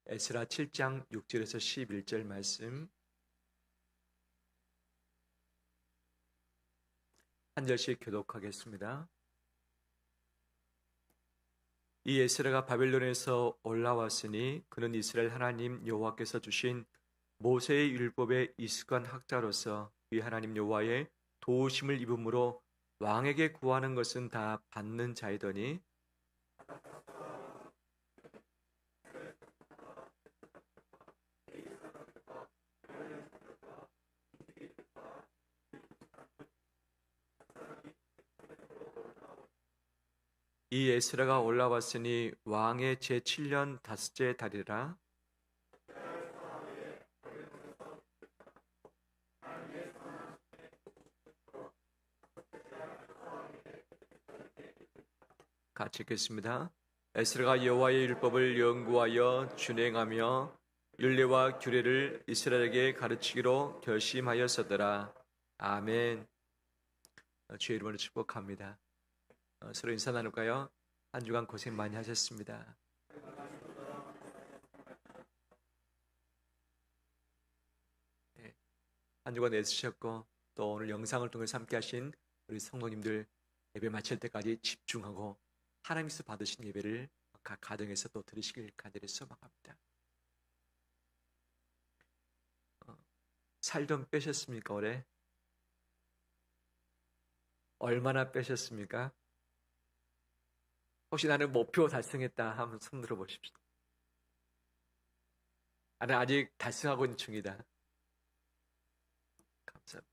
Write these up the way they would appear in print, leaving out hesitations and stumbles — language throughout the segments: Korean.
에스라 7장 6절에서 11절 말씀 한 절씩 교독하겠습니다. 이 에스라가 바벨론에서 올라왔으니 그는 이스라엘 하나님 여호와께서 주신 모세의 율법에 익숙한 학자로서 이 하나님 여호와의 도우심을 입음으로 왕에게 구하는 것은 다 받는 자이더니 이 에스라가 올라왔으니 왕의 제7년 다섯째 달이라. 같이 읽겠습니다. 에스라가 여호와의 율법을 연구하여 준행하며 율례와 규례를 이스라엘에게 가르치기로 결심하였었더라. 아멘. 주의 이름으로 축복합니다. 서로 인사 나눌까요? 한 주간 고생 많이 하셨습니다. 한 주간 애쓰셨고 또 오늘 영상을 통해서 함께 하신 우리 성도님들 예배 마칠 때까지 집중하고 하나님께서 받으신 예배를 각 가정에서 또 드리시길 간절히 소망합니다. 살 좀 빼셨습니까? 올해? 얼마나 빼셨습니까? 혹시 나는 목표 달성했다 하면 손 들어 보십시오. 나는 아직 달성하고 있는 중이다. 감사합니다.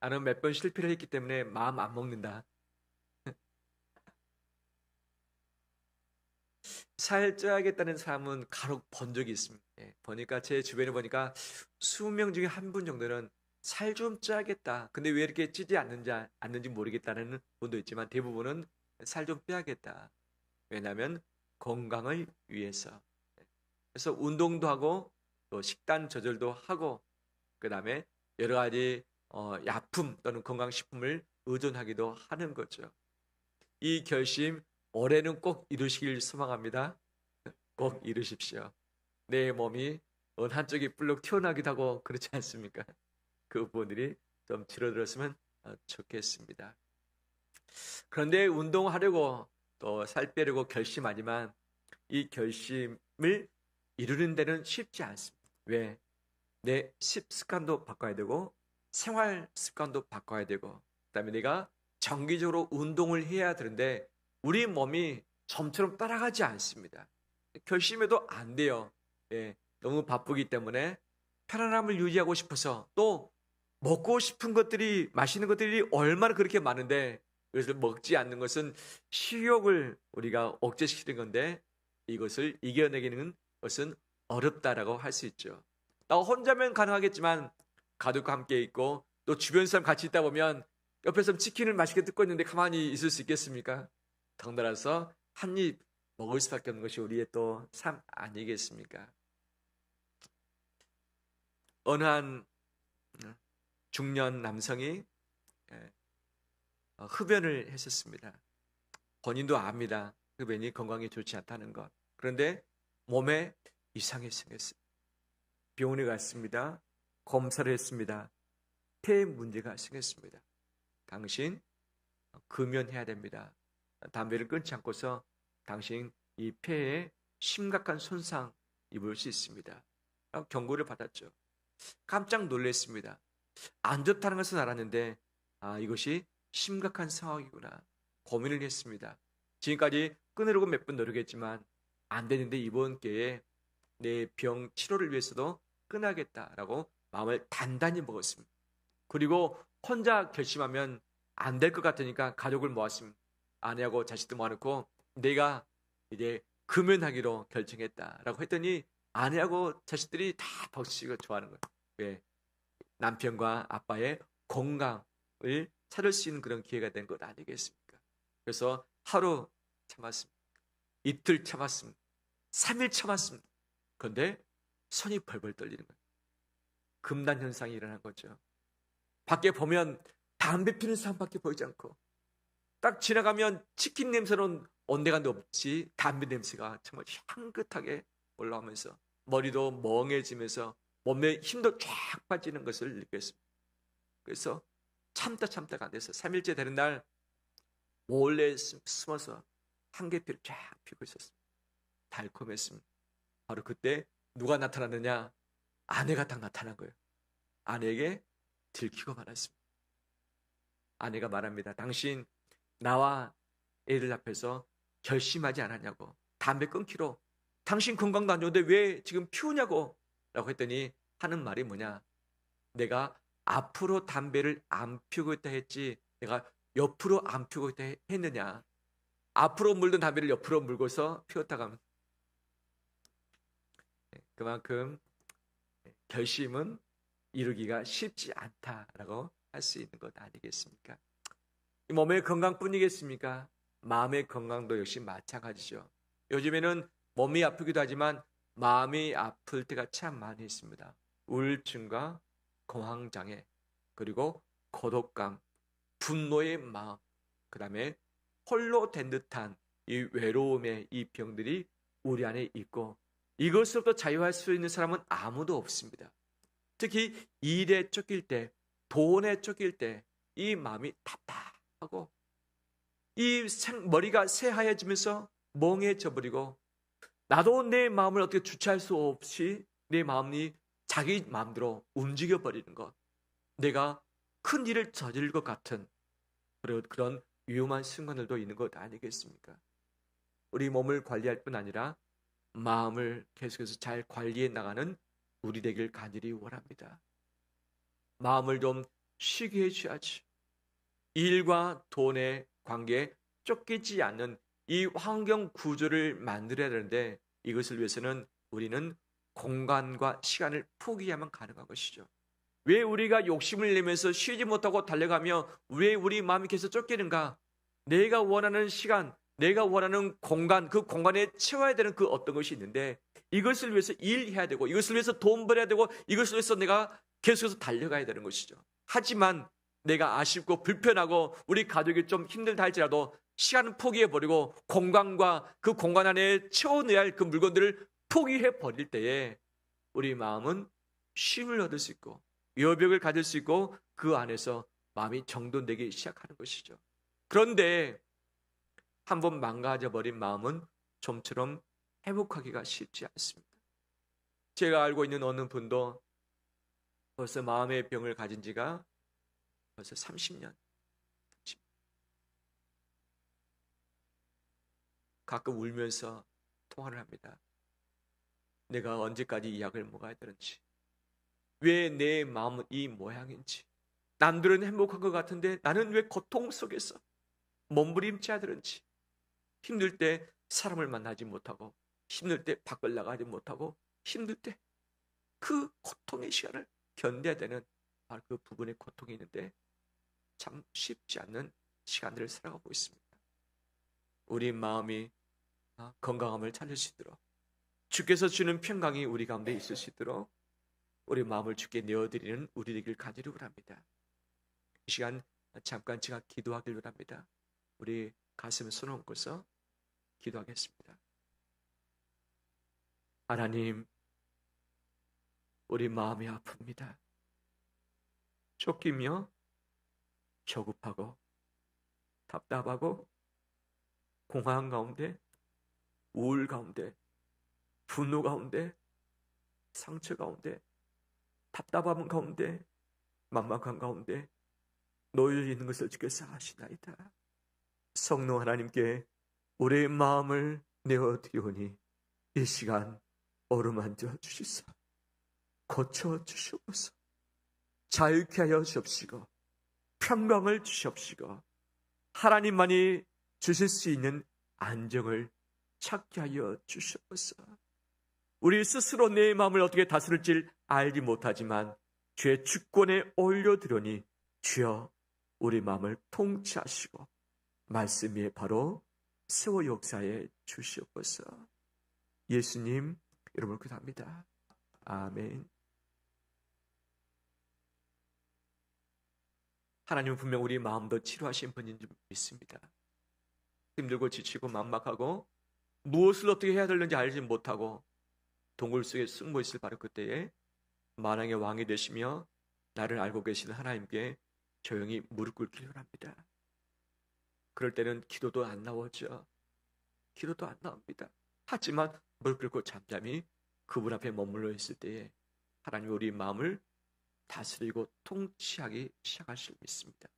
나는 몇 번 실패를 했기 때문에 마음 안 먹는다. 살 쪄야겠다는 사람은 간혹 본 적이 있습니다. 보니까 제 주변에 보니까 20명 중에 한 분 정도는 살 좀 쪄야겠다. 근데 왜 이렇게 찌지 않는지 모르겠다는 분도 있지만 대부분은 살 좀 빼야겠다. 왜냐하면 건강을 위해서. 그래서 운동도 하고 또 식단 조절도 하고 그 다음에 여러 가지 약품 또는 건강식품을 의존하기도 하는 거죠. 이 결심 올해는 꼭 이루시길 소망합니다. 꼭 이루십시오. 내 몸이 어느 한쪽이 불룩 튀어나기도 하고 그렇지 않습니까? 그 부분들이 좀 줄어들었으면 좋겠습니다. 그런데 운동하려고 또 살 빼려고 결심하지만 이 결심을 이루는 데는 쉽지 않습니다. 왜? 내 식습관도 바꿔야 되고 생활 습관도 바꿔야 되고 그다음에 내가 정기적으로 운동을 해야 되는데 우리 몸이 좀처럼 따라가지 않습니다. 결심해도 안 돼요. 너무 바쁘기 때문에 편안함을 유지하고 싶어서 또 먹고 싶은 것들이 맛있는 것들이 얼마나 그렇게 많은데 그래서 먹지 않는 것은 식욕을 우리가 억제시키는 건데 이것을 이겨내기는 것은 어렵다라고 할 수 있죠. 나 혼자면 가능하겠지만 가족과 함께 있고 또 주변 사람 같이 있다 보면 옆에서 치킨을 맛있게 뜯고 있는데 가만히 있을 수 있겠습니까? 덩달아서 한 입 먹을 수밖에 없는 것이 우리의 또 삶 아니겠습니까? 어느 한 중년 남성이 흡연을 했었습니다. 본인도 압니다. 흡연이 건강에 좋지 않다는 것. 그런데 몸에 이상이 생겼어요. 병원에 갔습니다. 검사를 했습니다. 폐에 문제가 생겼습니다. 당신 금연해야 됩니다. 담배를 끊지 않고서 당신 이 폐에 심각한 손상 입을 수 있습니다. 경고를 받았죠. 깜짝 놀랐습니다. 안 좋다는 것은 알았는데 이것이 심각한 상황이구나. 고민을 했습니다. 지금까지 끊으려고 몇 번 노력했지만 안 되는데 이번 기회에 내 병 치료를 위해서도 끊어야겠다라고 마음을 단단히 먹었습니다. 그리고 혼자 결심하면 안 될 것 같으니까 가족을 모았습니다. 아내하고 자식도 모아놓고 내가 이제 금연하기로 결정했다라고 했더니 아내하고 자식들이 다 박수치고 좋아하는 거예요. 왜? 남편과 아빠의 건강을 찾을 수 있는 그런 기회가 된 것 아니겠습니까? 그래서 하루 참았습니다. 이틀 참았습니다. 3일 참았습니다. 그런데 손이 벌벌 떨리는 거예요. 금단 현상이 일어난 거죠. 밖에 보면 담배 피는 사람밖에 보이지 않고 딱 지나가면 치킨 냄새는 온데간데 없지 담배 냄새가 정말 향긋하게 올라오면서 머리도 멍해지면서 몸에 힘도 쫙 빠지는 것을 느꼈습니다. 그래서 참다가 안 돼서 3일째 되는 날 몰래 숨어서 한계피를 쫙 피고 있었습니다. 달콤했습니다. 바로 그때 누가 나타났느냐? 아내가 딱 나타난 거예요. 아내에게 들키고 말았습니다. 아내가 말합니다. 당신 나와 애들 앞에서 결심하지 않았냐고. 담배 끊기로. 당신 건강도 안 좋은데 왜 지금 피우냐고. 라고 했더니 하는 말이 뭐냐. 내가 앞으로 담배를 안 피우고 있다 했지 내가 옆으로 안 피우고 있다 했느냐. 앞으로 물던 담배를 옆으로 물고서 피웠다가 하면 그만큼 결심은 이루기가 쉽지 않다라고 할 수 있는 것 아니겠습니까? 몸의 건강뿐이겠습니까? 마음의 건강도 역시 마찬가지죠. 요즘에는 몸이 아프기도 하지만 마음이 아플 때가 참 많이 있습니다. 우울증과 공황장애, 그리고 고독감, 분노의 마음, 그 다음에 홀로 된 듯한 이 외로움의 이 병들이 우리 안에 있고, 이것으로부터 자유할 수 있는 사람은 아무도 없습니다. 특히 일에 쫓길 때, 돈에 쫓길 때 이 마음이 답답하고 이 머리가 새하얘지면서 멍해져 버리고, 나도 내 마음을 어떻게 주체할 수 없이 내 마음이 자기 마음대로 움직여 버리는 것, 내가 큰 일을 저지를 것 같은 그런 위험한 순간들도 있는 것 아니겠습니까? 우리 몸을 관리할 뿐 아니라 마음을 계속해서 잘 관리해 나가는 우리 되길 간절히 원합니다. 마음을 좀 쉬게 해줘야지. 일과 돈의 관계에 쫓기지 않는 이 환경 구조를 만들어야 되는데, 이것을 위해서는 우리는 공간과 시간을 포기하면 가능한 것이죠. 왜 우리가 욕심을 내면서 쉬지 못하고 달려가며 왜 우리 마음이 계속 쫓기는가? 내가 원하는 시간, 내가 원하는 공간, 그 공간에 채워야 되는 그 어떤 것이 있는데, 이것을 위해서 일해야 되고, 이것을 위해서 돈 벌어야 되고, 이것을 위해서 내가 계속해서 달려가야 되는 것이죠. 하지만 내가 아쉽고 불편하고 우리 가족이 좀 힘들다 할지라도 시간은 포기해버리고 공간과 그 공간 안에 채워넣어야 할 그 물건들을 포기해버릴 때에 우리 마음은 쉼을 얻을 수 있고 여백을 가질 수 있고 그 안에서 마음이 정돈되기 시작하는 것이죠. 그런데 한번 망가져버린 마음은 좀처럼 회복하기가 쉽지 않습니다. 제가 알고 있는 어느 분도 벌써 마음의 병을 가진 지가 벌써 30년. 가끔 울면서 통화를 합니다. 내가 언제까지 이 약을 먹어야 되는지, 왜 내 마음은 이 모양인지, 남들은 행복한 것 같은데 나는 왜 고통 속에서 몸부림쳐야 되는지, 힘들 때 사람을 만나지 못하고, 힘들 때 밖을 나가지 못하고, 힘들 때 그 고통의 시간을 견뎌야 되는 바로 그 부분의 고통이 있는데 참 쉽지 않는 시간들을 살아가고 있습니다. 우리 마음이 건강함을 찾을 수 있도록, 주께서 주는 평강이 우리 가운데 있을 수 있도록 우리 마음을 주께 내어드리는 우리 되길 간절히 원합니다. 이 시간 잠깐 제가 기도하기를 원합니다. 우리 가슴에 손을 얹고서 기도하겠습니다. 하나님, 우리 마음이 아픕니다. 쫓기며 조급하고 답답하고 공허한 가운데, 우울 가운데, 분노 가운데, 상처 가운데, 답답함 가운데, 막막한 가운데 놓여 있는 것을 주께서 아시나이다. 성령 하나님께 우리의 마음을 내어드리오니 이 시간 어루만져 주시소. 고쳐 주시옵소서. 자유케 하여 주옵시고 평강을 주시옵시고 하나님만이 주실 수 있는 안정을 찾게 하여 주시옵소서. 우리 스스로 내 마음을 어떻게 다스릴지 알지 못하지만 주의 주권에 올려드리니 주여 우리 마음을 통치하시고 말씀 위에 바로 세워 역사해 주시옵소서. 예수님 이름으로 기도합니다. 아멘. 하나님은 분명 우리 마음도 치료하신 분인 줄 믿습니다. 힘들고 지치고 막막하고 무엇을 어떻게 해야 되는지 알지 못하고 동굴 속에 숨어 있을 바로 그때에 만왕의 왕이 되시며 나를 알고 계시는 하나님께 조용히 무릎 꿇기를 합니다. 그럴 때는 기도도 안 나오죠. 기도도 안 나옵니다. 하지만 무릎 꿇고 잠잠히 그분 앞에 머물러 있을 때에 하나님 우리 마음을 다스리고 통치하기 시작하실 수 있습니다.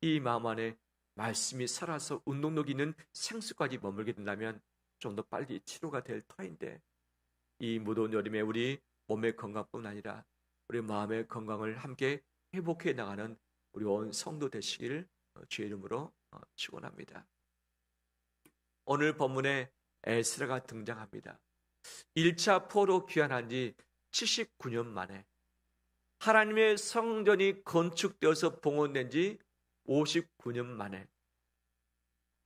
이 마음 안에 말씀이 살아서 운동력 있는 생수까지 머물게 된다면 좀 더 빨리 치료가 될 터인데, 이 무더운 여름에 우리 몸의 건강뿐 아니라 우리 마음의 건강을 함께 회복해 나가는 우리 온 성도 되시길 주의 이름으로 축원합니다. 오늘 본문에 에스라가 등장합니다. 1차 포로 귀환한 지 79년 만에 하나님의 성전이 건축되어서 봉헌된 지 59년 만에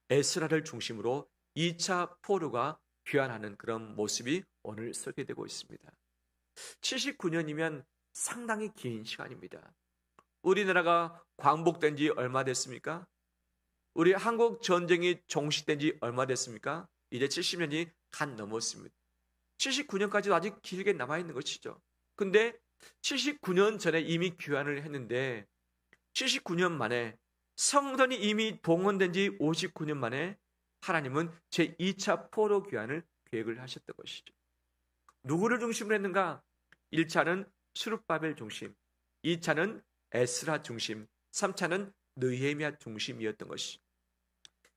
에스라를 중심으로 2차 포로가 귀환하는 그런 모습이 오늘 설계되고 있습니다. 79년이면 상당히 긴 시간입니다. 우리나라가 광복된 지 얼마 됐습니까? 우리 한국 전쟁이 종식된 지 얼마 됐습니까? 이제 70년이 간 넘었습니다. 79년까지도 아직 길게 남아있는 것이죠. 근데 79년 전에 이미 귀환을 했는데 79년 만에 성전이 이미 봉헌된 지 59년 만에 하나님은 제2차 포로 귀환을 계획을 하셨던 것이죠. 누구를 중심으로 했는가? 1차는 스룹바벨 중심, 2차는 에스라 중심, 3차는 느헤미야 중심이었던 것이죠.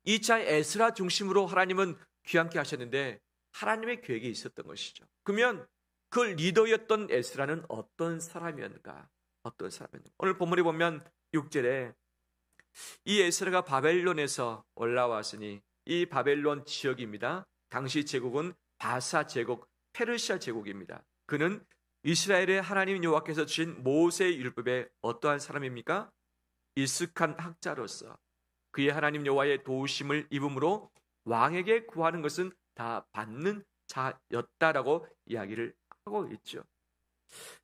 2차 에스라 중심으로 하나님은 귀환케 하셨는데 하나님의 계획이 있었던 것이죠. 그러면 그 리더였던 에스라는 어떤 사람이었는가? 어떤 사람이었는가? 오늘 본문에 보면 6절에 이 에스라가 바벨론에서 올라왔으니, 이 바벨론 지역입니다. 당시 제국은 바사 제국, 페르시아 제국입니다. 그는 이스라엘의 하나님 여호와께서 주신 모세의 율법에 어떠한 사람입니까? 익숙한 학자로서 그의 하나님 여호와의 도우심을 입음으로 왕에게 구하는 것은 다 받는 자였다라고 이야기를 하고 있죠.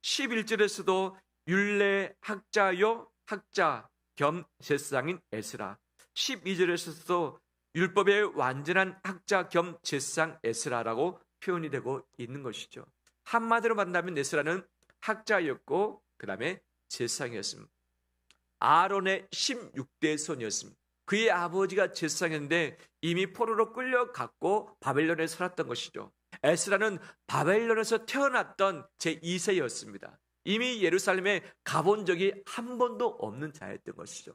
11절에서도 율례 학자요 학자 겸 제사장인 에스라, 12절에서도 율법의 완전한 학자 겸 제사장 에스라라고 표현이 되고 있는 것이죠. 한마디로 말한다면 에스라는 학자였고 그 다음에 제사장이었습니다. 아론의 16대 손이었습니다. 그의 아버지가 제사장이었는데 이미 포로로 끌려갔고 바벨론에 살았던 것이죠. 에스라는 바벨론에서 태어났던 제2세였습니다. 이미 예루살렘에 가본 적이 한 번도 없는 자였던 것이죠.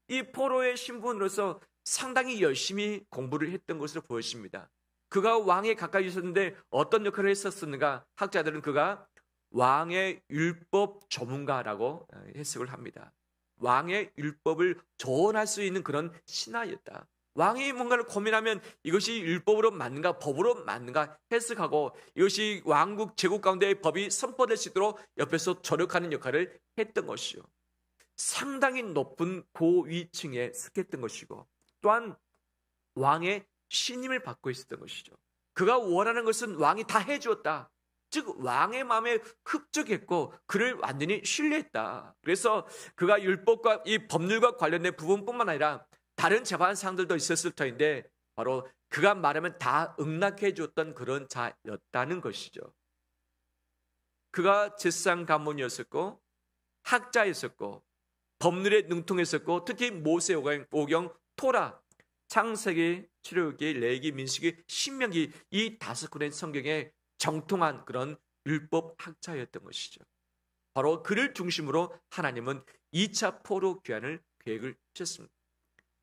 이 포로의 신분으로서 상당히 열심히 공부를 했던 것으로 보여집니다. 그가 왕에 가까이 있었는데 어떤 역할을 했었는가? 학자들은 그가 왕의 율법 전문가라고 해석을 합니다. 왕의 율법을 조언할 수 있는 그런 신하였다. 왕이 뭔가를 고민하면 이것이 율법으로 맞는가 법으로 맞는가 해석하고 이것이 왕국 제국 가운데의 법이 선포될 수 있도록 옆에서 조력하는 역할을 했던 것이요. 상당히 높은 고위층에 속했던 것이고 또한 왕의 신임을 받고 있었던 것이죠. 그가 원하는 것은 왕이 다 해주었다. 즉 왕의 마음에 흡족했고 그를 완전히 신뢰했다. 그래서 그가 율법과 이 법률과 관련된 부분뿐만 아니라 다른 재반사항들도 있었을 터인데 바로 그가 말하면 다 응낙해 줬던 그런 자였다는 것이죠. 그가 제사장 가문이었었고 학자였었고 법률에 능통했었고 특히 모세오경, 토라, 창세기, 출애굽기, 레위기, 민수기, 신명기 이 5권의 성경에 정통한 그런 율법 학자였던 것이죠. 바로 그를 중심으로 하나님은 2차 포로 귀환을 계획을 하셨습니다.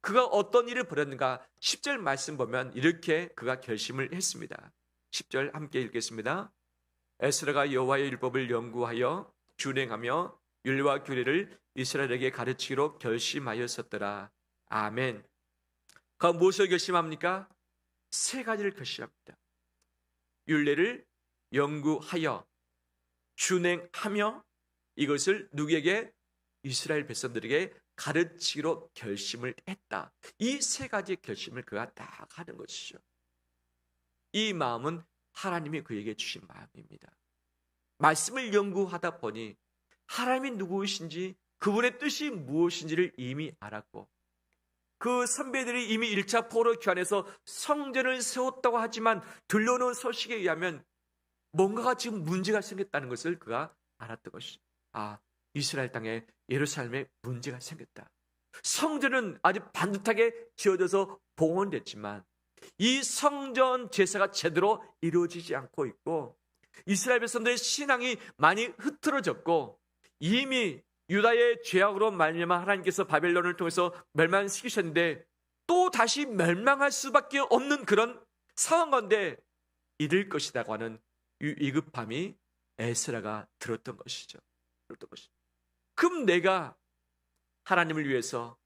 그가 어떤 일을 벌였는가? 10절 말씀 보면 이렇게 그가 결심을 했습니다. 10절 함께 읽겠습니다. 에스라가 여호와의 율법을 연구하여 준행하며 율과 규례를 이스라엘에게 가르치기로 결심하였었더라. 아멘. 그가 무엇을 결심합니까? 3가지를 결심합니다. 율례를 연구하여 준행하며 이것을 누구에게? 이스라엘 백성들에게 가르치기로 결심을 했다. 이 3가지 결심을 그가 딱 하는 것이죠. 이 마음은 하나님이 그에게 주신 마음입니다. 말씀을 연구하다 보니 하나님이 누구이신지 그분의 뜻이 무엇인지를 이미 알았고 그 선배들이 이미 1차 포로 귀환해서 성전을 세웠다고 하지만 들려오는 소식에 의하면 뭔가가 지금 문제가 생겼다는 것을 그가 알았던 것이죠. 아, 이스라엘 땅에 예루살렘에 문제가 생겼다. 성전은 아주 반듯하게 지어져서 봉헌됐지만 이 성전 제사가 제대로 이루어지지 않고 있고 이스라엘 백성들의 신앙이 많이 흐트러졌고 이미 유다의 죄악으로 말미암아 하나님께서 바벨론을 통해서 멸망시키셨는데 또 다시 멸망할 수밖에 없는 그런 상황 가운데 이를 것이라고 하는 위급함이 에스라가 들었던 것이죠. 그럼 내가 하나님을 위해서,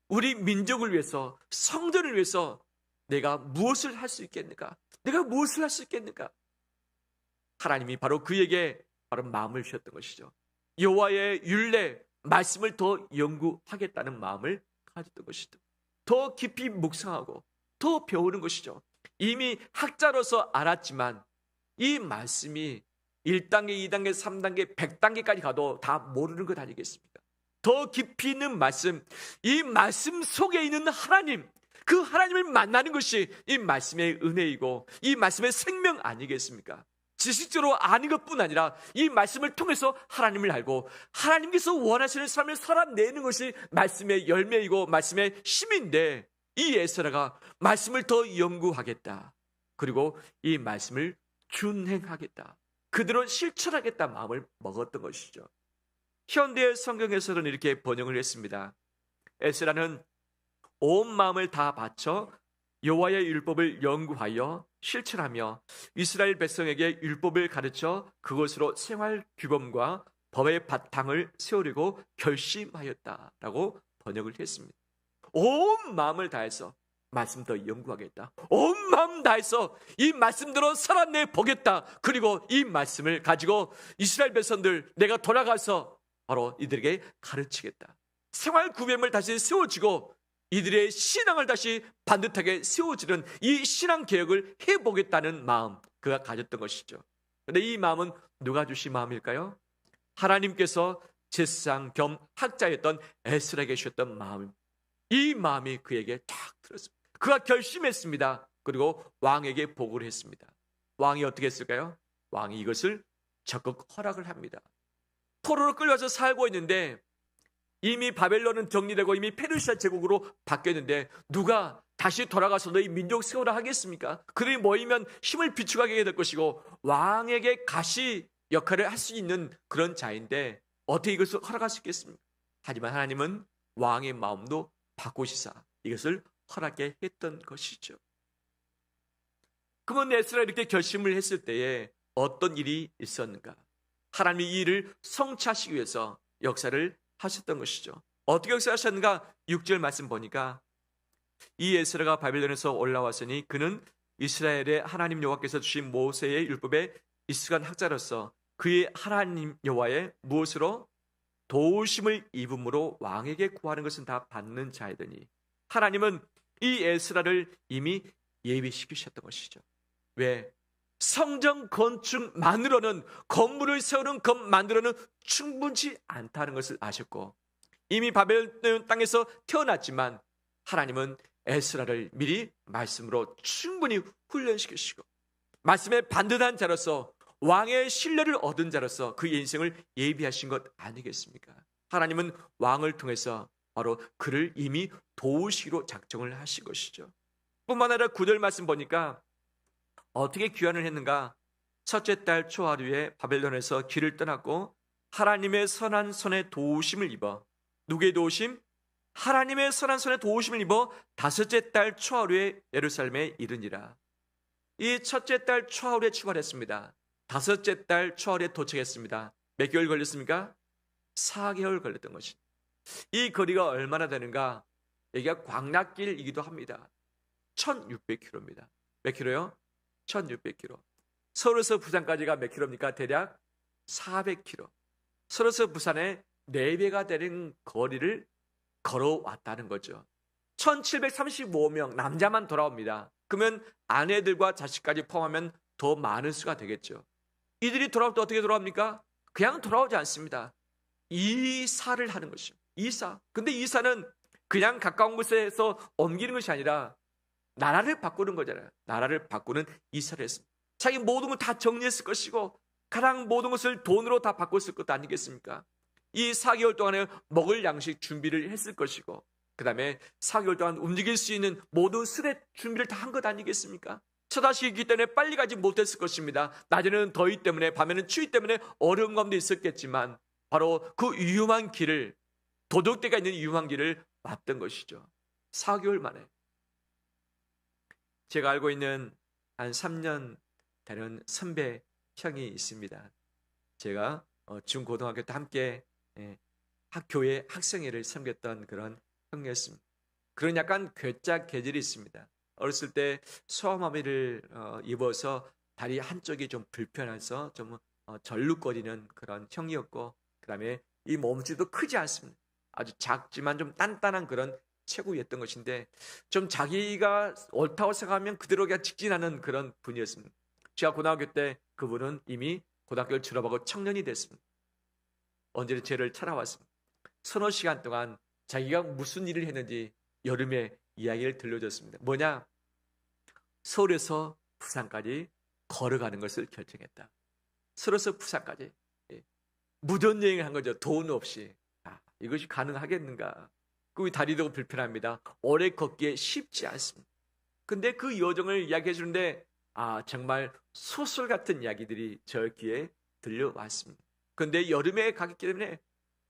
우리 민족을 위해서, 성전을 위해서 내가 무엇을 할 수 있겠는가? 내가 무엇을 할 수 있겠는가? 하나님이 바로 그에게 바로 마음을 주셨던 것이죠. 여호와의 율례, 말씀을 더 연구하겠다는 마음을 가졌던 것이죠. 더 깊이 묵상하고 더 배우는 것이죠. 이미 학자로서 알았지만 이 말씀이 1단계, 2단계, 3단계, 100단계까지 가도 다 모르는 것 아니겠습니까? 더 깊이 있는 말씀, 이 말씀 속에 있는 하나님, 그 하나님을 만나는 것이 이 말씀의 은혜이고 이 말씀의 생명 아니겠습니까? 지식적으로 아는 것뿐 아니라 이 말씀을 통해서 하나님을 알고 하나님께서 원하시는 삶을 살아내는 것이 말씀의 열매이고 말씀의 힘인데 이 에스라가 말씀을 더 연구하겠다. 그리고 이 말씀을 준행하겠다. 그대로 실천하겠다 마음을 먹었던 것이죠. 현대 성경에서는 이렇게 번역을 했습니다. 에스라는 온 마음을 다 바쳐 여호와의 율법을 연구하여 실천하며 이스라엘 백성에게 율법을 가르쳐 그것으로 생활 규범과 법의 바탕을 세우려고 결심하였다라고 번역을 했습니다. 온 마음을 다해서 말씀 더 연구하겠다. 온 마음 다해서 이 말씀대로 살아내 보겠다. 그리고 이 말씀을 가지고 이스라엘 백성들 내가 돌아가서 바로 이들에게 가르치겠다. 생활 구별을 다시 세워지고 이들의 신앙을 다시 반듯하게 세워지는 이 신앙 개혁을 해보겠다는 마음 그가 가졌던 것이죠. 그런데 이 마음은 누가 주신 마음일까요? 하나님께서 제사장 겸 학자였던 에스라에게 주셨던 마음. 이 마음이 그에게 탁 들었습니다. 그가 결심했습니다. 그리고 왕에게 보고를 했습니다. 왕이 어떻게 했을까요? 왕이 이것을 적극 허락을 합니다. 포로로 끌려서 살고 있는데 이미 바벨론은 정리되고 이미 페르시아 제국으로 바뀌었는데 누가 다시 돌아가서 너희 민족 세우라 하겠습니까? 그들이 모이면 힘을 비축하게 될 것이고 왕에게 가시 역할을 할 수 있는 그런 자인데 어떻게 이것을 허락할 수 있겠습니까? 하지만 하나님은 왕의 마음도 바꾸시사 이것을 허락해 했던 것이죠. 그러면 에스라 이렇게 결심을 했을 때에 어떤 일이 있었는가? 하나님이 이 일을 성취하시기 위해서 역사를 하셨던 것이죠. 어떻게 역사하셨는가? 6절 말씀 보니까 이 에스라가 바벨론에서 올라왔으니 그는 이스라엘의 하나님 여호와께서 주신 모세의 율법에 익숙한 학자로서 그의 하나님 여호와의 무엇으로 도우심을 입음으로 왕에게 구하는 것은 다 받는 자이더니 하나님은 이 에스라를 이미 예비시키셨던 것이죠. 왜? 성전 건축만으로는 건물을 세우는 것만으로는 충분치 않다는 것을 아셨고 이미 바벨론 땅에서 태어났지만 하나님은 에스라를 미리 말씀으로 충분히 훈련시키시고 말씀에 반듯한 자로서 왕의 신뢰를 얻은 자로서 그의 인생을 예비하신 것 아니겠습니까? 하나님은 왕을 통해서 바로 그를 이미 도우시기로 작정을 하신 것이죠. 뿐만 아니라 9절 말씀 보니까 어떻게 귀환을 했는가? 첫째 달 초하루에 바벨론에서 길을 떠났고 하나님의 선한 손에 도우심을 입어 누구의 도우심? 하나님의 선한 손에 도우심을 입어 다섯째 달 초하루에 예루살렘에 이르니라. 이 첫째 달 초하루에 출발했습니다. 다섯째 달 초하루에 도착했습니다. 몇 개월 걸렸습니까? 4개월 걸렸던 것입니다. 이 거리가 얼마나 되는가? 여기가 광락길이기도 합니다. 1600km입니다. 몇 킬로요? 1600km. 서울에서 부산까지가 몇 킬로입니까? 대략 400km. 서울에서 부산에 4배가 되는 거리를 걸어왔다는 거죠. 1735명 남자만 돌아옵니다. 그러면 아내들과 자식까지 포함하면 더 많은 수가 되겠죠. 이들이 돌아올 때 어떻게 돌아옵니까? 그냥 돌아오지 않습니다. 이사를 하는 것입니다. 이사. 근데 이사는 그냥 가까운 곳에서 옮기는 것이 아니라 나라를 바꾸는 거잖아요. 나라를 바꾸는 이사를 했습니다. 자기 모든 걸 다 정리했을 것이고 가장 모든 것을 돈으로 다 바꿨을 것 아니겠습니까? 이 4개월 동안에 먹을 양식 준비를 했을 것이고 그 다음에 4개월 동안 움직일 수 있는 모든 스렛 준비를 다 한 것 아니겠습니까? 처다시기 때문에 빨리 가지 못했을 것입니다. 낮에는 더위 때문에 밤에는 추위 때문에 어려운 감도 있었겠지만 바로 그 위험한 길을, 도덕대가 있는 위험한 길을 왔던 것이죠. 4개월 만에. 제가 알고 있는 한 3년 되는 선배 형이 있습니다. 제가 중고등학교 때 함께 학교의 학생회를 섬겼던 그런 형이었습니다. 그런 약간 괴짝 계절이 있습니다. 어렸을 때 소아마비를 입어서 다리 한쪽이 좀 불편해서 좀 절룩거리는 그런 형이었고 그 다음에 이 몸집도 크지 않습니다. 아주 작지만 좀 단단한 그런 체구였던 것인데 좀 자기가 옳다고 생각하면 그대로 그냥 직진하는 그런 분이었습니다. 제가 고등학교 때 그분은 이미 고등학교를 졸업하고 청년이 됐습니다. 언제나 저를 찾아왔습니다. 서너 시간 동안 자기가 무슨 일을 했는지 여름에 이야기를 들려줬습니다. 뭐냐? 서울에서 부산까지 걸어가는 것을 결정했다. 서울에서 부산까지 무전여행을 한 거죠. 돈 없이. 이것이 가능하겠는가? 그 다리도 불편합니다. 오래 걷기에 쉽지 않습니다. 근데 그 여정을 이야기해 주는데 정말 소설 같은 이야기들이 저 귀에 들려왔습니다. 그런데 여름에 가기 때문에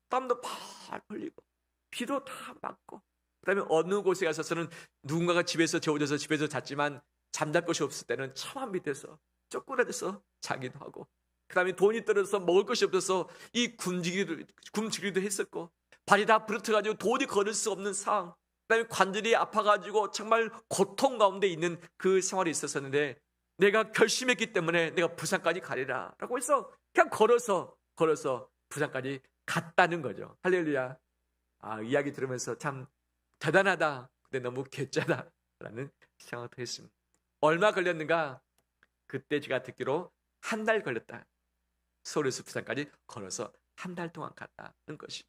땀도 팍 흘리고 비도 다 맞고 그다음에 어느 곳에 가서는 누군가가 집에서 재워져서 집에서 잤지만 잠잘 곳이 없을 때는 처마 밑에서 쪼그라져서 자기도 하고 그다음에 돈이 떨어져서 먹을 것이 없어서 이 굶주기도 했었고 발이 다 부러뜨가지고 도저히 걸을 수 없는 상황 그다음에 관절이 아파가지고 정말 고통 가운데 있는 그 생활이 있었었는데 내가 결심했기 때문에 내가 부산까지 가리라 라고 해서 그냥 걸어서 부산까지 갔다는 거죠. 할렐루야. 이야기 들으면서 참 대단하다. 근데 너무 괴짜다 라는 생각도 했습니다. 얼마 걸렸는가? 그때 제가 듣기로 한 달 걸렸다. 서울에서 부산까지 걸어서 한 달 동안 갔다는 것이죠.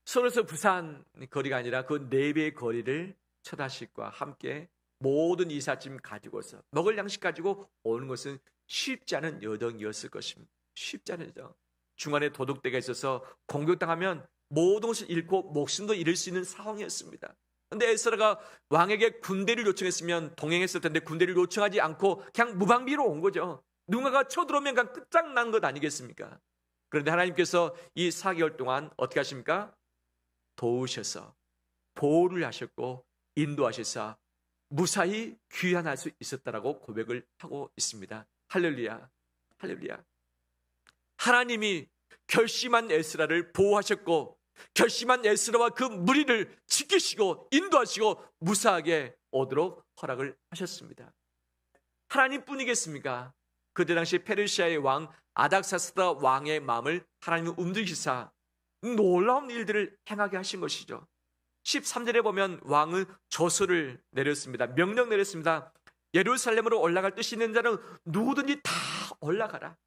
서울에서 부산 거리가 아니라 그 4배의 거리를 처다식과 함께 모든 이삿짐 가지고서 먹을 양식 가지고 오는 것은 쉽지 않은 여정이었을 것입니다. 쉽지 않은 여정. 중간에 도둑대가 있어서 공격당하면 모든 것을 잃고 목숨도 잃을 수 있는 상황이었습니다. 그런데 에스라가 왕에게 군대를 요청했으면 동행했을 텐데 군대를 요청하지 않고 그냥 무방비로 온 거죠. 누군가가 쳐들어오면 그냥 끝장난 것 아니겠습니까? 그런데 하나님께서 이 4개월 동안 어떻게 하십니까? 도우셔서 보호를 하셨고 인도하셔서 무사히 귀환할 수 있었다라고 고백을 하고 있습니다. 할렐루야. 할렐루야. 하나님이 결심한 에스라를 보호하셨고 결심한 에스라와 그 무리를 지키시고 인도하시고 무사하게 오도록 허락을 하셨습니다. 하나님뿐이겠습니까? 그때 당시 페르시아의 왕 아닥사스다 왕의 마음을 하나님은 움직이시사 놀라운 일들을 행하게 하신 것이죠. 13절에 보면 왕은 조서를 내렸습니다. 명령 내렸습니다. 예루살렘으로 올라갈 뜻이 있는 자는 누구든지 다 올라가라.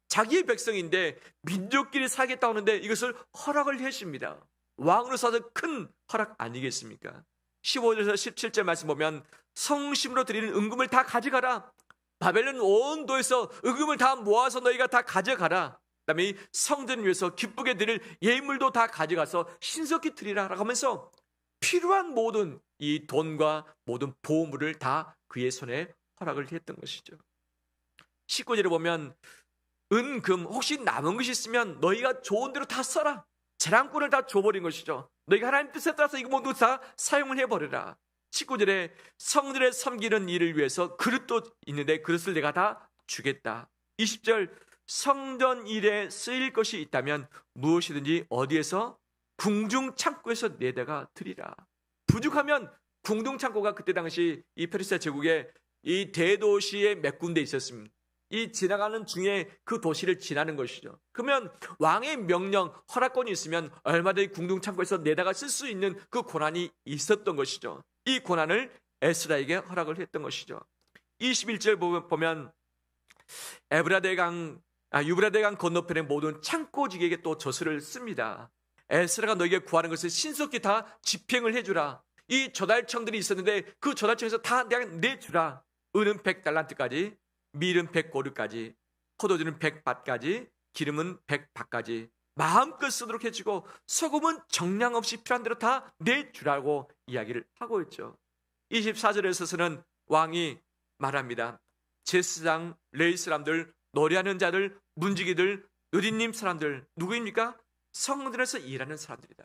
자기의 백성인데 민족끼리 살겠다고 하는데 이것을 허락을 해줍니다. 왕으로서 큰 허락 아니겠습니까? 15절에서 17절 말씀 보면 성심으로 드리는 은금을 다 가져가라. 바벨론 온 도에서 은금을 다 모아서 너희가 다 가져가라. 그다음에 이 성전을 위해서 기쁘게 드릴 예물도 다 가져가서 신속히 드리라 라고 하면서 필요한 모든 이 돈과 모든 보물을 다 그의 손에 허락을 했던 것이죠. 19절에 보면 은금 혹시 남은 것이 있으면 너희가 좋은 대로 다 써라. 재량권을 다 줘버린 것이죠. 너희가 하나님 뜻에 따라서 이거 모두 다 사용을 해버려라. 19절에 성전에 섬기는 일을 위해서 그릇도 있는데 그릇을 내가 다 주겠다. 20절 성전 일에 쓰일 것이 있다면 무엇이든지 어디에서 궁중 창고에서 내다가 드리라. 부족하면 궁중 창고가 그때 당시 이 페르시아 제국의 이 대도시에 몇 군데 있었습니다. 이 지나가는 중에 그 도시를 지나는 것이죠. 그러면 왕의 명령, 허락권이 있으면 얼마든지 궁중 창고에서 내다가 쓸 수 있는 그 권한이 있었던 것이죠. 이 권한을 에스라에게 허락을 했던 것이죠. 21절 보면 유브라데 강 건너편의 모든 창고직에게 또 저서를 씁니다. 에스라가 너에게 구하는 것을 신속히 다 집행을 해주라. 이 조달청들이 있었는데 그 조달청에서 다 내가 내주라. 은은 100달란트까지, 밀은 100고르까지, 포도주는 100밭까지, 기름은 100밭까지 마음껏 쓰도록 해주고 소금은 정량 없이 필요한 대로 다 내주라고 이야기를 하고 있죠. 24절에서는 왕이 말합니다. 제사장, 레위 사람들, 노래하는 자들, 문지기들, 느린님 사람들, 누구입니까? 성전에서 일하는 사람들이다.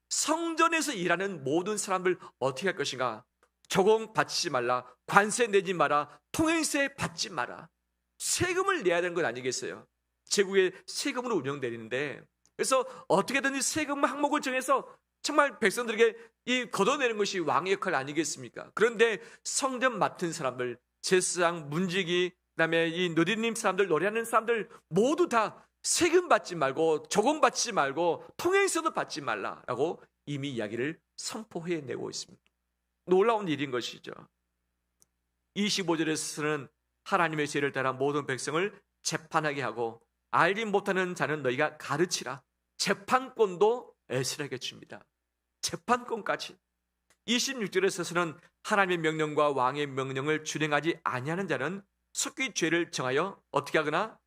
성전에서 일하는 모든 사람들 어떻게 할 것인가? 조공 받지 말라, 관세 내지 마라, 통행세 받지 마라. 세금을 내야 되는 건 아니겠어요? 제국의 세금으로 운영되는데, 그래서 어떻게든지 세금 항목을 정해서 정말 백성들에게 걷어내는 것이 왕의 역할 아니겠습니까? 그런데 성전 맡은 사람들, 제사장, 문지기, 그다음에 이 느린님 사람들, 노래하는 사람들 모두 다 세금 받지 말고, 조공 받지 말고, 통행세도 받지 말라라고 이미 이야기를 선포해내고 있습니다. 놀라운 일인 것이죠. 25절에서는 하나님의 죄를 따라 모든 백성을 재판하게 하고 알지 못하는 자는 너희가 가르치라. 재판권도 에스라에게 줍니다. 재판권까지. 26절에서는 하나님의 명령과 왕의 명령을 준행하지 아니하는 자는 속히 죄를 정하여 어떻게 하거나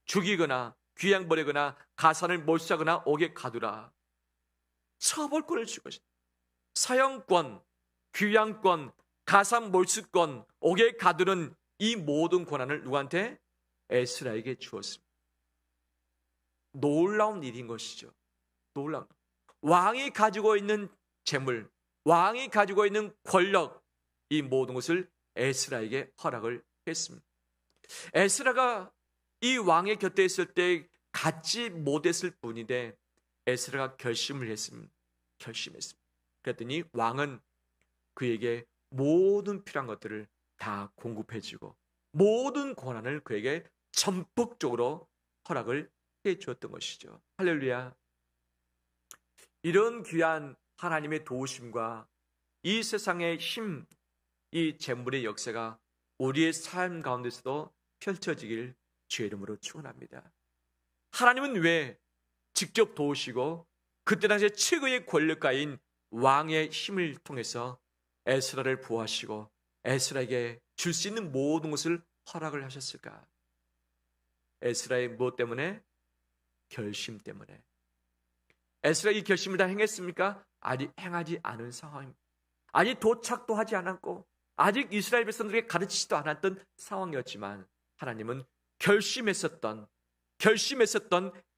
죽이거나 귀양 버리거나 가산을 몰수하거나 옥에 가두라. 처벌권을 줄 것이다. 사형권, 귀양권, 가산 몰수권, 옥에 가두는 이 모든 권한을 누구한테? 에스라에게 주었습니다. 놀라운 일인 것이죠. 놀라운. 왕이 가지고 있는 재물, 왕이 가지고 있는 권력, 이 모든 것을 에스라에게 허락을 했습니다. 에스라가 이 왕의 곁에 있을 때 갖지 못했을 뿐인데 에스라가 결심을 했습니다. 결심했습니다. 그랬더니 왕은 그에게 모든 필요한 것들을 다 공급해주고 모든 권한을 그에게 전폭적으로 허락을 해주었던 것이죠. 할렐루야. 이런 귀한 하나님의 도우심과 이 세상의 힘, 이 재물의 역사가 우리의 삶 가운데서도 펼쳐지길 주의 이름으로 축원합니다. 하나님은 왜 직접 도우시고 그때 당시에 최고의 권력가인 왕의 힘을 통해서 에스라를 보호하시고 에스라에게 줄 수 있는 모든 것을 허락을 하셨을까? 에스라의 무엇 때문에? 결심 때문에. 에스라 이 결심을 다 행했습니까? 아직 행하지 않은 상황입니다. 아직 도착도 하지 않았고 아직 이스라엘 백성들에게 가르치지도 않았던 상황이었지만 하나님은 결심했었던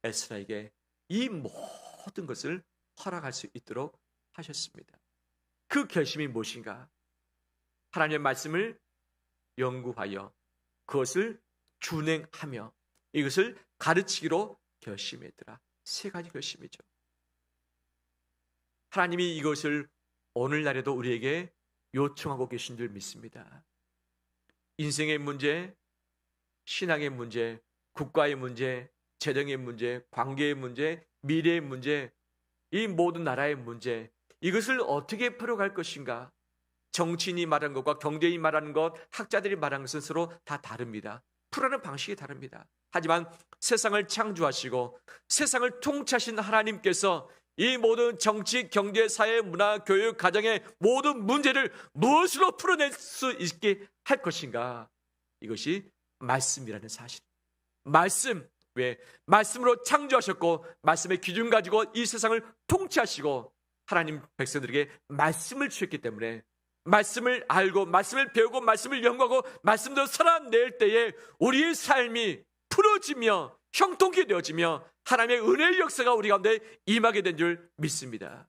에스라에게 이 모든 것을 허락할 수 있도록 하셨습니다. 그 결심이 무엇인가? 하나님의 말씀을 연구하여 그것을 준행하며 이것을 가르치기로 결심했더라. 세 가지 결심이죠. 하나님이 이것을 오늘날에도 우리에게 요청하고 계신 줄 믿습니다. 인생의 문제, 신앙의 문제, 국가의 문제, 재정의 문제, 관계의 문제, 미래의 문제, 이 모든 나라의 문제, 이것을 어떻게 풀어갈 것인가? 정치인이 말하는 것과 경제인이 말하는 것, 학자들이 말하는 것은 서로 다 다릅니다. 풀어가는 방식이 다릅니다. 하지만 세상을 창조하시고 세상을 통치하신 하나님께서 이 모든 정치, 경제, 사회, 문화, 교육, 가정의 모든 문제를 무엇으로 풀어낼 수 있게 할 것인가? 이것이 말씀이라는 사실. 말씀, 왜? 말씀으로 창조하셨고 말씀의 기준 가지고 이 세상을 통치하시고 하나님 백성들에게 말씀을 주셨기 때문에 말씀을 알고 말씀을 배우고 말씀을 연구하고 말씀대로 살아낼 때에 우리의 삶이 풀어지며 형통케 되어지며 하나님의 은혜의 역사가 우리 가운데 임하게 된 줄 믿습니다.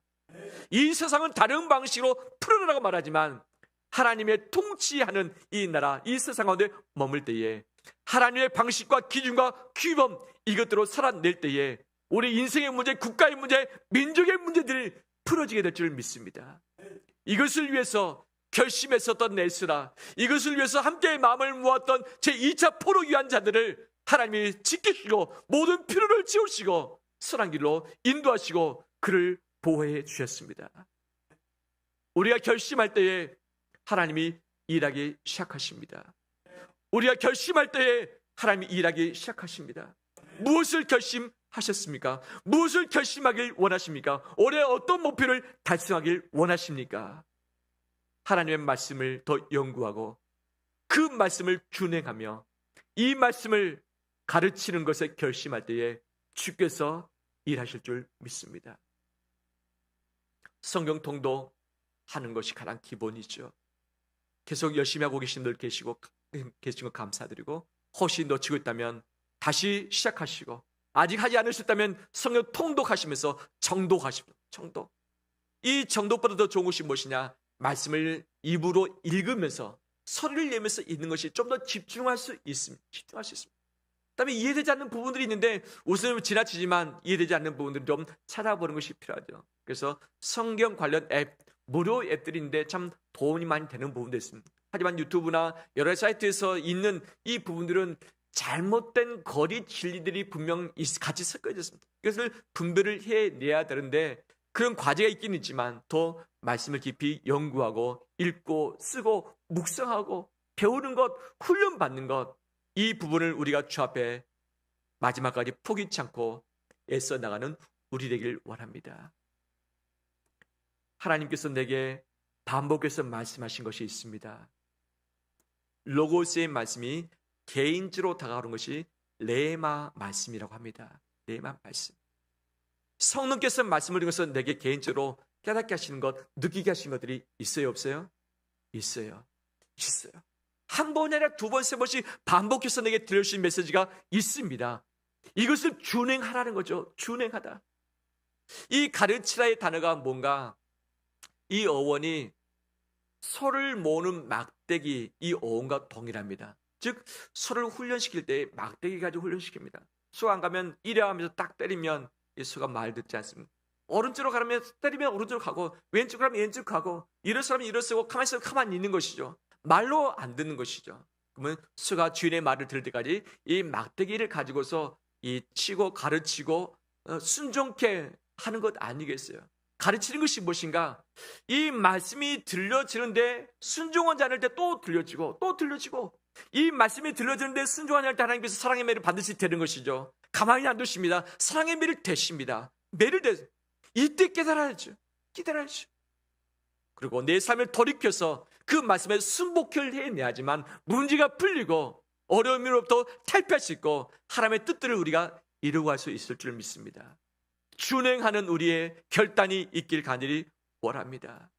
이 세상은 다른 방식으로 풀어내라고 말하지만 하나님의 통치하는 이 나라, 이 세상 가운데 머물 때에 하나님의 방식과 기준과 규범 이것들로 살아낼 때에 우리 인생의 문제, 국가의 문제, 민족의 문제들이 풀어지게 될 줄 믿습니다. 이것을 위해서 결심했었던 에스라, 이것을 위해서 함께 마음을 모았던 제2차 포로 귀환 자들을 하나님이 지키시고 모든 필요를 채우시고 선한 길로 인도하시고 그를 보호해 주셨습니다. 우리가 결심할 때에 하나님이 일하기 시작하십니다. 우리가 결심할 때에 하나님이 일하기 시작하십니다. 무엇을 결심하셨습니까? 무엇을 결심하길 원하십니까? 올해 어떤 목표를 달성하길 원하십니까? 하나님의 말씀을 더 연구하고 그 말씀을 준행하며 이 말씀을 가르치는 것에 결심할 때에 주께서 일하실 줄 믿습니다. 성경 통독하는 것이 가장 기본이죠. 계속 열심히 하고 계신 분들 계신 거 감사드리고, 혹시 놓치고 있다면 다시 시작하시고, 아직 하지 않으셨다면 성경 통독하시면서 정독하십시오. 정독. 이 정독보다 더 좋은 것이 무엇이냐? 말씀을 입으로 읽으면서 소리를 내면서 읽는 것이 좀 더 집중할 수 있습니다. 집중할 수 있습니다. 그다음에 이해되지 않는 부분들이 있는데 웃으면 지나치지만 이해되지 않는 부분들을 좀 찾아보는 것이 필요하죠. 그래서 성경 관련 앱, 무료 앱들이 있는데 참 도움이 많이 되는 부분도 있습니다. 하지만 유튜브나 여러 사이트에서 있는 이 부분들은 잘못된 거리 진리들이 분명 같이 섞여져 있습니다. 이것을 분별을 해내야 되는데 그런 과제가 있긴 있지만 더 말씀을 깊이 연구하고 읽고 쓰고 묵상하고 배우는 것, 훈련받는 것, 이 부분을 우리가 주 앞에 마지막까지 포기치 않고 애써 나가는 우리 되길 원합니다. 하나님께서 내게 반복해서 말씀하신 것이 있습니다. 로고스의 말씀이 개인적으로 다가오는 것이 레마 말씀이라고 합니다. 레마 말씀. 성령께서 말씀을 통해서 내게 개인적으로 깨닫게 하시는 것, 느끼게 하시는 것들이 있어요, 없어요? 있어요. 있어요. 한 번이 아니라 두 번, 세 번씩 반복해서 내게 들려주신 메시지가 있습니다. 이것을 준행하라는 거죠. 준행하다. 이 가르치라의 단어가 뭔가, 이 어원이 소를 모으는 막대기, 이 어원과 동일합니다. 즉 소를 훈련시킬 때 막대기 가지고 훈련시킵니다. 소 안 가면 이래 하면서 딱 때리면 이 소가 말 듣지 않습니다. 오른쪽으로 가면 때리면 오른쪽으로 가고, 왼쪽으로 가면 왼쪽 가고, 일어서면 일어서고, 가만히 있으면 가만히 있는 것이죠. 말로 안 듣는 것이죠. 그러면 소가 주인의 말을 들을 때까지 이 막대기를 가지고서 이 치고 가르치고 순종케 하는 것 아니겠어요? 가르치는 것이 무엇인가? 이 말씀이 들려지는데 순종하지 않을 때 또 들려지고 또 들려지고, 이 말씀이 들려지는데 순종하지 않을 때 하나님께서 사랑의 매를 반드시 되는 것이죠. 가만히 안 두십니다. 사랑의 매를 대십니다. 매를 대. 이때 깨달아야죠. 깨달아야죠. 그리고 내 삶을 돌이켜서 그 말씀에 순복을 해내야지만 문제가 풀리고 어려움으로부터 탈피할 수 있고 하나님의 뜻들을 우리가 이루어갈 수 있을 줄 믿습니다. 준행하는 우리의 결단이 있길 간절히 원합니다.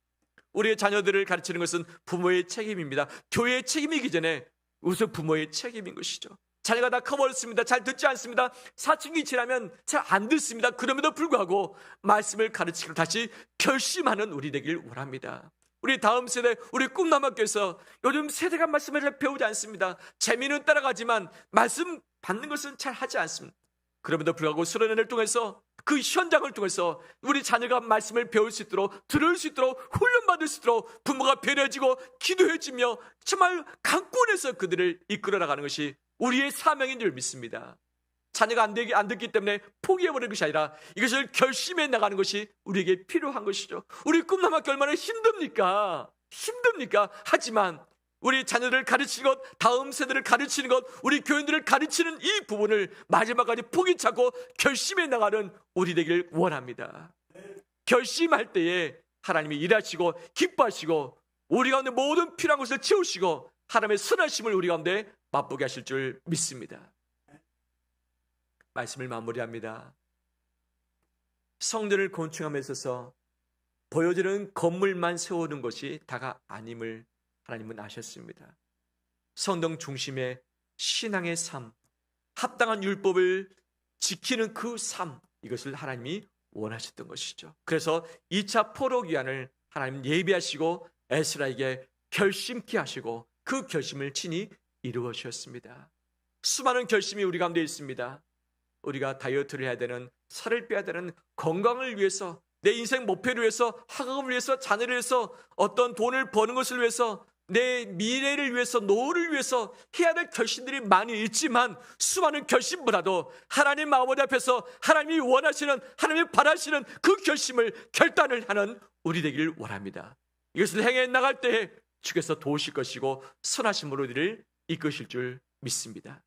우리의 자녀들을 가르치는 것은 부모의 책임입니다. 교회의 책임이기 전에 우선 부모의 책임인 것이죠. 자녀가 다 커버렸습니다. 잘 듣지 않습니다. 사춘기 지나면 잘 안 듣습니다. 그럼에도 불구하고 말씀을 가르치기를 다시 결심하는 우리 되길 원합니다. 우리 다음 세대, 우리 꿈나무교회에서 요즘 세대가 말씀을 잘 배우지 않습니다. 재미는 따라가지만 말씀 받는 것은 잘 하지 않습니다. 그럼에도 불구하고 수련회를 통해서 그 현장을 통해서 우리 자녀가 말씀을 배울 수 있도록, 들을 수 있도록, 훈련받을 수 있도록 부모가 배려해주고 기도해주며 정말 강권해서 그들을 이끌어 나가는 것이 우리의 사명인 줄 믿습니다. 자녀가 안 듣기 때문에 포기해버리는 것이 아니라 이것을 결심해 나가는 것이 우리에게 필요한 것이죠. 우리 꿈나무학교 얼마나 힘듭니까? 힘듭니까? 하지만 우리 자녀들을 가르치는 것, 다음 세대를 가르치는 것, 우리 교인들을 가르치는 이 부분을 마지막까지 포기치 않고 결심해 나가는 우리 되길 원합니다. 결심할 때에 하나님이 일하시고 기뻐하시고 우리 가운데 모든 필요한 것을 채우시고 하나님의 선하심을 우리 가운데 맛보게 하실 줄 믿습니다. 말씀을 마무리합니다. 성전을 건축함에 있어서 보여지는 건물만 세우는 것이 다가 아님을 하나님은 아셨습니다. 성경 중심의 신앙의 삶, 합당한 율법을 지키는 그 삶, 이것을 하나님이 원하셨던 것이죠. 그래서 2차 포로기한을 하나님 예비하시고 에스라에게 결심케 하시고 그 결심을 친히 이루어 주셨습니다. 수많은 결심이 우리 가운데 있습니다. 우리가 다이어트를 해야 되는, 살을 빼야 되는, 건강을 위해서, 내 인생 목표를 위해서, 학업을 위해서, 자녀를 위해서, 어떤 돈을 버는 것을 위해서, 내 미래를 위해서, 노후를 위해서 해야 될 결심들이 많이 있지만 수많은 결심보다도 하나님 아버지 앞에서 하나님이 원하시는, 하나님이 바라시는 그 결심을 결단을 하는 우리 되기를 원합니다. 이것을 행해 나갈 때 주께서 도우실 것이고 선하심으로 우리를 이끄실 줄 믿습니다.